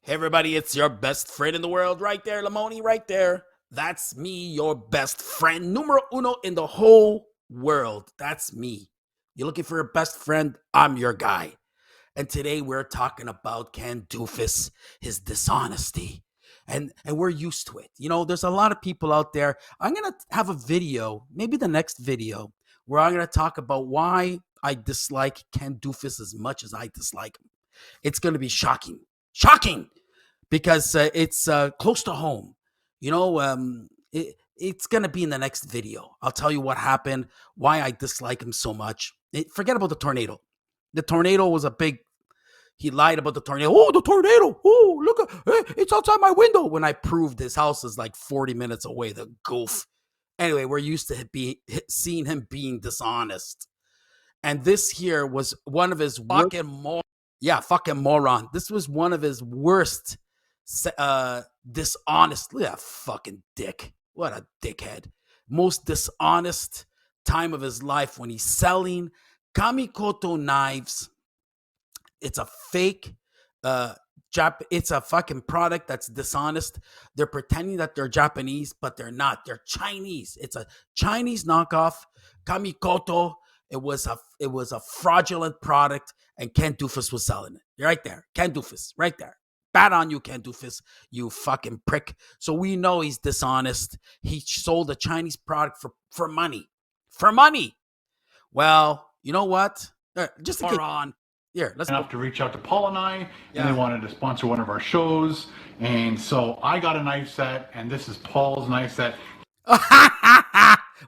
Hey everybody, it's your best friend in the world right there, Lamoni, right there. That's me, your best friend, numero uno in the whole world. That's me. You're looking for a best friend? I'm your guy. And today we're talking about Ken Doofus, his dishonesty. And we're used to it. You know, there's a lot of people out there. I'm going to have a video, maybe the next video, where I'm going to talk about why I dislike Ken Doofus as much as I dislike him. It's going to be shocking. Shocking! Because it's close to home. You know, it's going to be in the next video. I'll tell you what happened, why I dislike him so much. Forget about the tornado. The tornado was he lied about the tornado. Oh, the tornado. Oh, look, it's outside my window. When I proved his house is like 40 minutes away, the goof. Anyway, we're used to seeing him being dishonest. And this here was one of his fucking moron. This was one of his worst dishonest. Look at that fucking dick. What a dickhead. Most dishonest time of his life when he's selling Kamikoto knives. It's a fake it's a fucking product that's dishonest. They're pretending that they're Japanese, but they're not. They're Chinese. It's a Chinese knockoff. Kamikoto. It was a fraudulent product, and Ken Doofus was selling it. You're right there. Ken Doofus, right there. Bad on you, Ken Doofus, you fucking prick. So we know he's dishonest. He sold a Chinese product for money. For money. Well, you know what? Just to get on. Here, let's enough to reach out to Paul and I, and they wanted to sponsor one of our shows. And so I got a knife set, and this is Paul's knife set.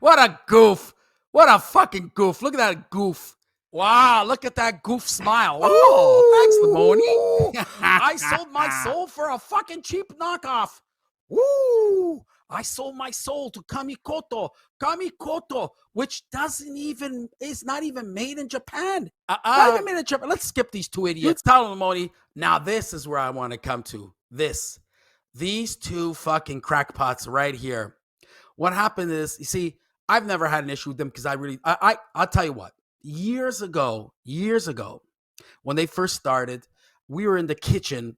What a goof. What a fucking goof. Look at that goof. Wow, look at that goof smile. Oh, thanks, Lamoni. I sold my soul for a fucking cheap knockoff. Woo! I sold my soul to Kamikoto, which is not even made in Japan. Not even made in Japan. Let's skip these two idiots. Tell Lamoni. Now this is where I want to come to. These two fucking crackpots right here. What happened is, you see, I've never had an issue with them because I'll tell you what. Years ago, when they first started, we were in the kitchen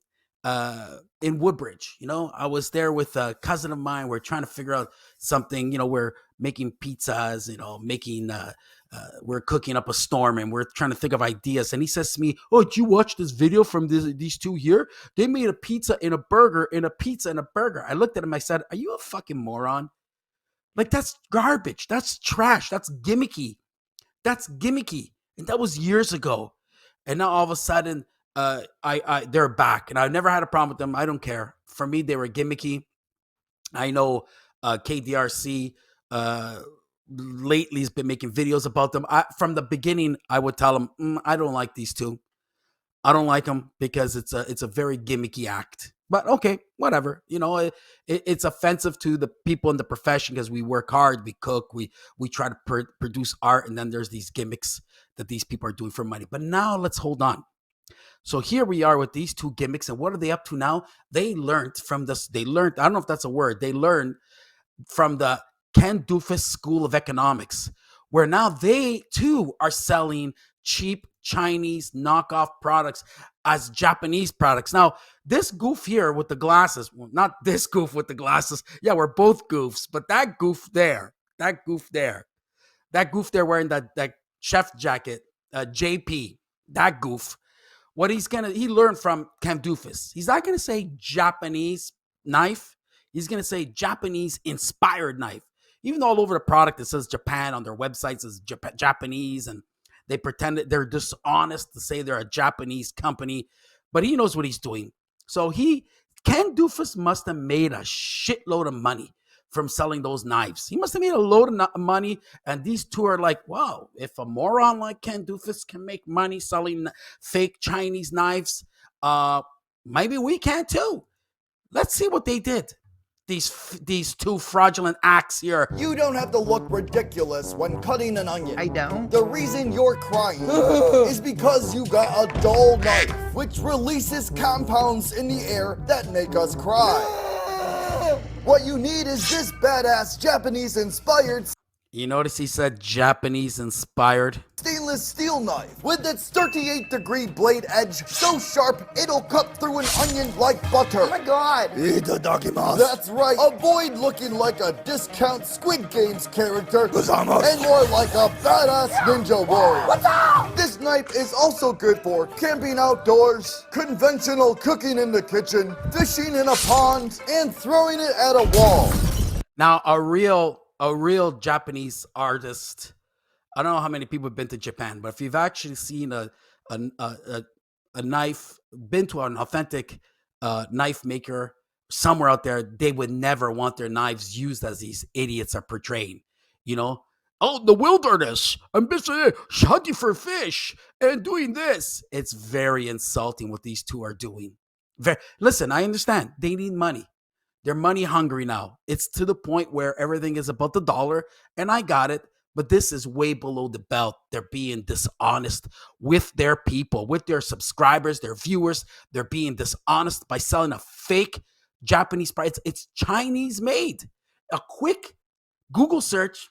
in Woodbridge. You know, I was there with a cousin of mine. We're trying to figure out something. You know, we're making pizzas. You know, we're cooking up a storm, and we're trying to think of ideas. And he says to me, "Oh, did you watch this video from these two here? They made a pizza and a burger, and a pizza and a burger." I looked at him. I said, "Are you a fucking moron? Like, that's garbage. That's trash. That's gimmicky. And that was years ago. And now all of a sudden, they're back. And I've never had a problem with them. I don't care. For me, they were gimmicky. I know KDRC lately has been making videos about them. From the beginning, I would tell them, I don't like these two. I don't like them because it's a very gimmicky act. But okay, whatever. You know, it's offensive to the people in the profession because we work hard, we cook, we try to produce art, and then there's these gimmicks that these people are doing for money. But now let's hold on. So here we are with these two gimmicks, and what are they up to now? They learned from this. I don't know if that's a word. They learned from the Ken Doofus School of Economics, where now they too are selling cheap Chinese knockoff products as Japanese products. Now, this goof here with the glasses, well, not this goof with the glasses. Yeah, we're both goofs, but that goof there wearing that chef jacket, JP, that goof. What he learned from Ken Doofus. He's not going to say Japanese knife. He's going to say Japanese inspired knife. Even though all over the product it says Japan, on their websites is Japanese, and they pretend that they're dishonest to say they're a Japanese company, but he knows what he's doing. So Ken Doofus must have made a shitload of money from selling those knives. He must have made a load of money, and these two are like, wow, if a moron like Ken Doofus can make money selling fake Chinese knives, maybe we can too. Let's see what they did. These two fraudulent acts here. You don't have to look ridiculous when cutting an onion. I don't. The reason you're crying is because you got a dull knife, which releases compounds in the air that make us cry. What you need is this badass Japanese-inspired... You notice he said Japanese inspired. Stainless steel knife with its 38-degree blade edge so sharp it'll cut through an onion like butter. Oh my god! Itadakimasu. That's right. Avoid looking like a discount Squid Games character and more like a badass ninja warrior. What's up? This knife is also good for camping outdoors, conventional cooking in the kitchen, fishing in a pond, and throwing it at a wall. Now, a real Japanese artist. I don't know how many people have been to Japan, but if you've actually seen a knife, been to an authentic knife maker somewhere out there, they would never want their knives used as these idiots are portraying. You know, oh, the wilderness, I'm busy hunting for fish and doing this. It's very insulting what these two are doing. Listen, I understand they need money. They're money hungry now. It's to the point where everything is about the dollar, and I got it. But this is way below the belt. They're being dishonest with their people, with their subscribers, their viewers. They're being dishonest by selling a fake Japanese price. It's Chinese made. A quick Google search,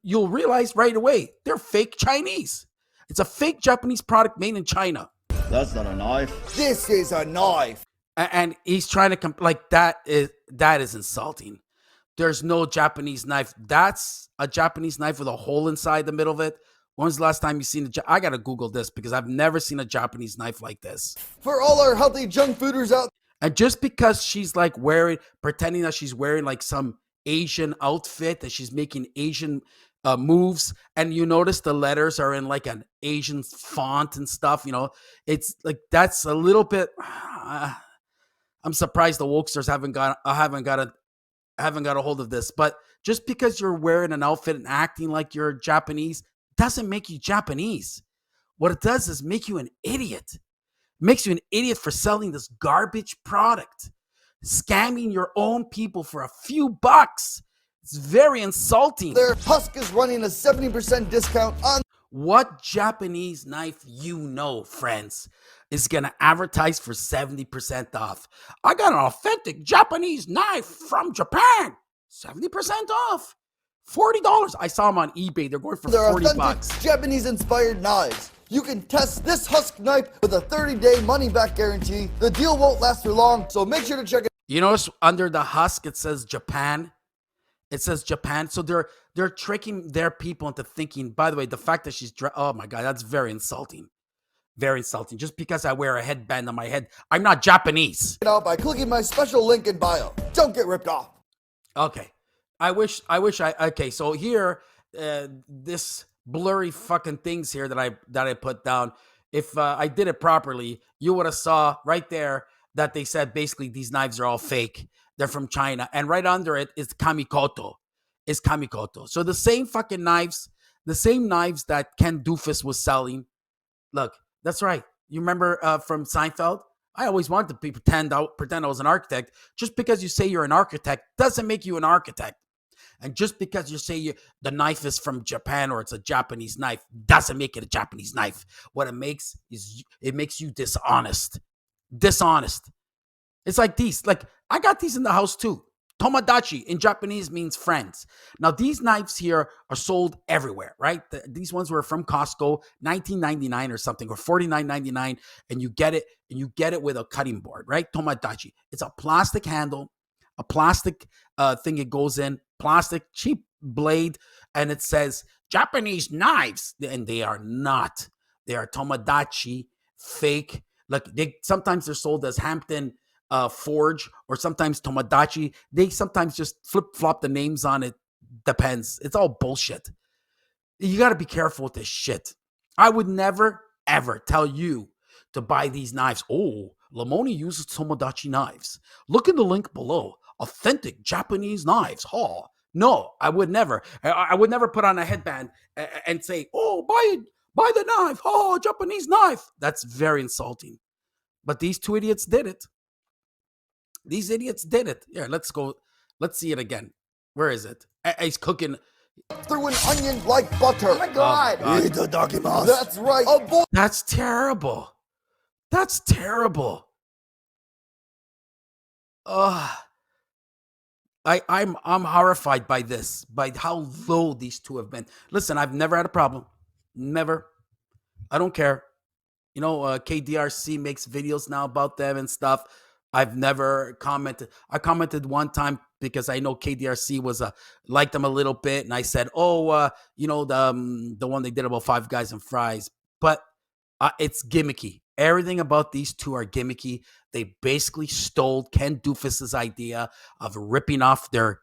you'll realize right away they're fake Chinese. It's a fake Japanese product made in China. That's not a knife. This is a knife. And he's trying to like that is insulting. There's no Japanese knife. That's a Japanese knife with a hole inside the middle of it. When's the last time you seen I gotta Google this because I've never seen a Japanese knife like this. For all our healthy junk fooders out. And just because she's like pretending that she's wearing like some Asian outfit, that she's making Asian moves, and you notice the letters are in like an Asian font and stuff, you know, it's like that's a little bit. I'm surprised the wokesters haven't got a hold of this. But just because you're wearing an outfit and acting like you're Japanese doesn't make you Japanese. What it does is make you an idiot. It makes you an idiot for selling this garbage product, scamming your own people for a few bucks. It's very insulting. Their Husk is running a 70% discount on. What Japanese knife friends, is going to advertise for 70% off? I got an authentic Japanese knife from Japan. 70% off. $40. I saw them on eBay. They're going for They're $40. authentic Japanese-inspired knives. You can test this Husk knife with a 30-day money-back guarantee. The deal won't last for long, so make sure to check it. You notice under the Husk, it says Japan. It says Japan. So they're tricking their people into thinking, by the way, the fact that she's, oh my God, that's very insulting. Very insulting. Just because I wear a headband on my head, I'm not Japanese. Out by clicking my special link in bio. Don't get ripped off. Okay. Okay, so here, this blurry fucking things here that I put down, if I did it properly, you would have saw right there that they said basically these knives are all fake. They're from China. And right under it is Kamikoto. So the same fucking knives, the same knives that Ken Doofus was selling. Look, that's right. You remember from Seinfeld? I always wanted to pretend I was an architect. Just because you say you're an architect doesn't make you an architect. And just because you say the knife is from Japan or it's a Japanese knife doesn't make it a Japanese knife. What it makes is it makes you dishonest. Dishonest. It's like these. Like, I got these in the house too. Tomodachi in Japanese means friends. Now, these knives here are sold everywhere, right? These ones were from Costco, $19.99 or something, or $49.99, and you get it with a cutting board, right? Tomodachi. It's a plastic handle, a plastic thing it goes in, plastic, cheap blade, and it says Japanese knives, and they are not. They are Tomodachi, fake. Like, sometimes they're sold as Hampton Forge or sometimes Tomodachi. They sometimes just flip-flop the names on it. Depends. It's all bullshit. You got to be careful with this shit. I would never, ever tell you to buy these knives. Oh, Lamoni uses Tomodachi knives. Look in the link below. Authentic Japanese knives. Oh, no, I would never. I would never put on a headband and say, oh, buy the knife. Oh, Japanese knife. That's very insulting. But these two idiots did it. These idiots did it. Here, let's go. Let's see it again. Where is it? He's cooking. Through an onion like butter. Oh my God. That's right. That's terrible. That's terrible. I'm horrified by this, by how low these two have been. Listen, I've never had a problem. Never. I don't care. You know, KDRC makes videos now about them and stuff. I've never commented. I commented one time because I know KDRC was liked them a little bit, and I said, "Oh, you know the one they did about Five Guys and Fries," but it's gimmicky. Everything about these two are gimmicky. They basically stole Ken Doofus's idea of ripping off their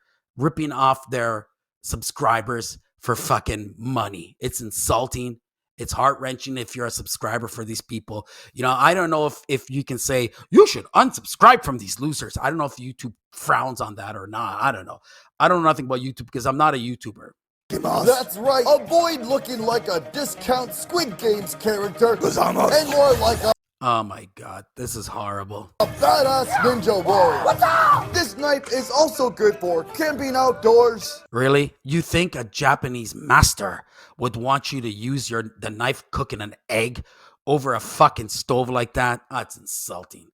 subscribers for fucking money. It's insulting. It's heart-wrenching if you're a subscriber for these people. You know, I don't know if you can say, you should unsubscribe from these losers. I don't know if YouTube frowns on that or not. I don't know. I don't know nothing about YouTube because I'm not a YouTuber. That's right. Avoid looking like a discount Squid Games character and more like a Oh my God, this is horrible. badass ninja warrior. What's up? This knife is also good for camping outdoors. Really? You think a Japanese master would want you to use the knife cooking an egg over a fucking stove like that? It's insulting.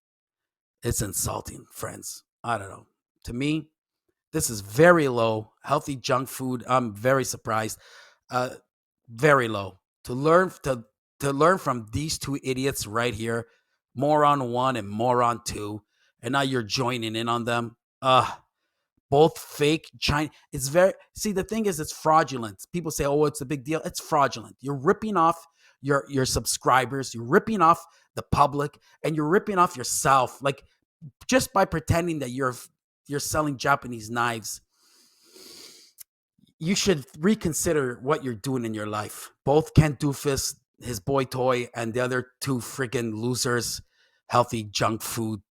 It's insulting, friends. I don't know. To me, this is very low. Healthy junk food. I'm very surprised. Very low. To learn from these two idiots right here, moron 1 and moron 2, and now you're joining in on them. Both fake China. It's the thing is, it's fraudulent. People say, oh, it's a big deal. It's fraudulent. You're ripping off your subscribers. You're ripping off the public, and you're ripping off yourself. Like, just by pretending that you're selling Japanese knives, you should reconsider what you're doing in your life. Both Ken Doofus, his boy toy, and the other two freaking losers, healthy junk food.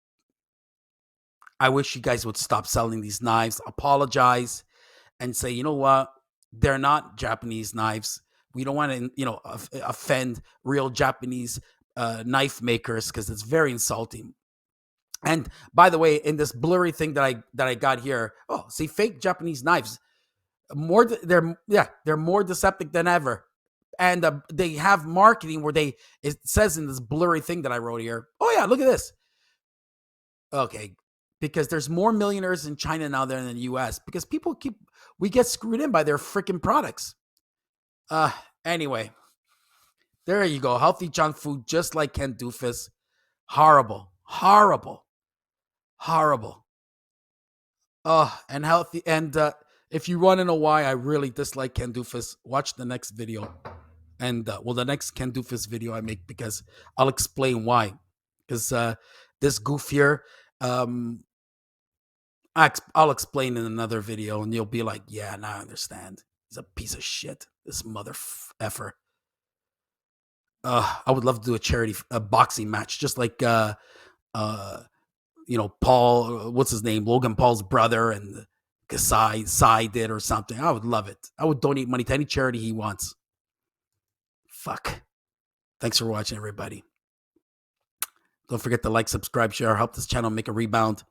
I wish you guys would stop selling these knives, apologize, and say, you know what? They're not Japanese knives. We don't want to, offend real Japanese knife makers because it's very insulting. And by the way, in this blurry thing that I got here, see, fake Japanese knives, they're more deceptive than ever. And they have marketing where it says in this blurry thing that I wrote here, oh yeah, look at this. Okay, because there's more millionaires in China now than in the US because we get screwed in by their freaking products. Anyway, there you go. Healthy junk food, just like Ken Doofus. Horrible. And healthy. And if you want to know why I really dislike Ken Doofus, watch the next video. And the next Ken Doofus video I make, because I'll explain why. Because this goof here, I'll explain in another video, and you'll be like, yeah, now I understand. He's a piece of shit. This mother effer. I would love to do a boxing match, just like Paul, what's his name? Logan Paul's brother and Kasai did or something. I would love it. I would donate money to any charity he wants. Fuck. Thanks for watching, everybody. Don't forget to like, subscribe, share, help this channel make a rebound.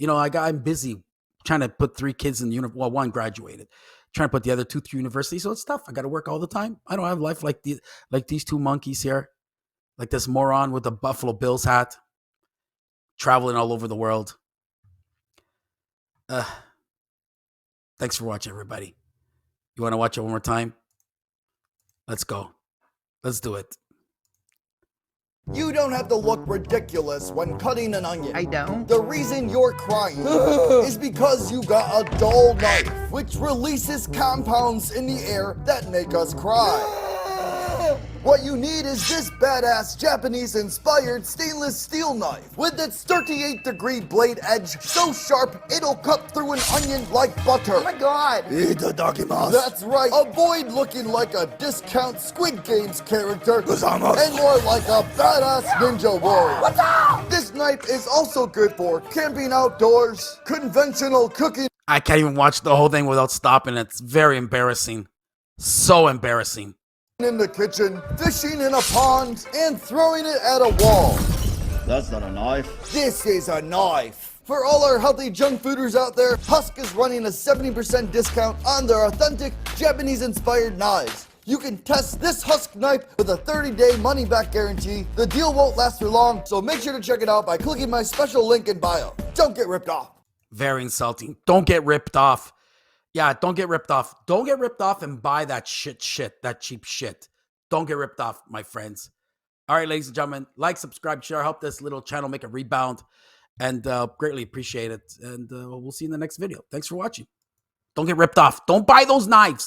I'm busy trying to put 3 kids in one graduated. Trying to put the other 2 through university, so it's tough. I got to work all the time. I don't have life like these 2 monkeys here. Like this moron with the Buffalo Bills hat. Traveling all over the world. Thanks for watching, everybody. You want to watch it one more time? Let's go. Let's do it. You don't have to look ridiculous when cutting an onion. I don't. The reason you're crying is because you got a dull knife, which releases compounds in the air that make us cry. What you need is this badass Japanese-inspired stainless steel knife with its 38-degree blade edge so sharp it'll cut through an onion like butter. Oh my god! Itadakimasu. That's right. Avoid looking like a discount Squid Games character and more like a badass ninja warrior. What's up? This knife is also good for camping outdoors, conventional cooking. I can't even watch the whole thing without stopping. It's very embarrassing. So embarrassing. In the kitchen, fishing in a pond, and throwing it at a wall. That's not a knife. This is a knife. For all our healthy junk fooders out there, Husk is running a 70% discount on their authentic Japanese-inspired knives. You can test this Husk knife with a 30-day money-back guarantee. The deal won't last for long, so make sure to check it out by clicking my special link in bio. Don't get ripped off. Very insulting. Don't get ripped off. Yeah, don't get ripped off. Don't get ripped off and buy that shit, that cheap shit. Don't get ripped off, my friends. All right, ladies and gentlemen, like, subscribe, share, help this little channel make a rebound, and greatly appreciate it. And we'll see you in the next video. Thanks for watching. Don't get ripped off. Don't buy those knives.